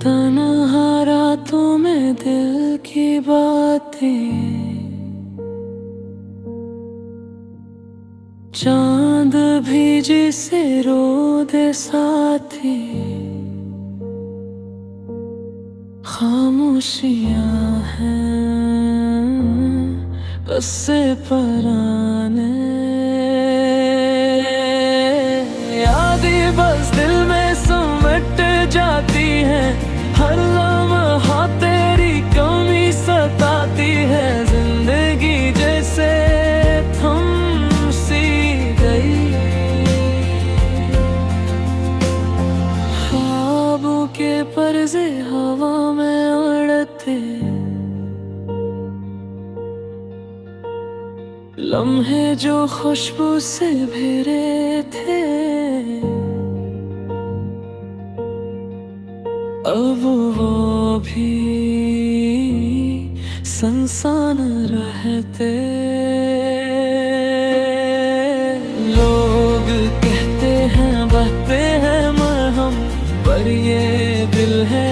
तन्हा रातों में दिल की बातें, चांद भी जिसे रो दे साथी, खामोशियां हैं बसे पराने, यादें बस दिल में सिमट जाती हैं, हर लम्हा तेरी कमी सताती है, जिंदगी जैसे थम सी गई, ख्वाबों के पर्दे हवा में उड़ते, लम्हे जो खुशबू से भरे थे, अब वो भी संसान रहते। लोग कहते हैं बहते हैं मरहम, पर ये दिल है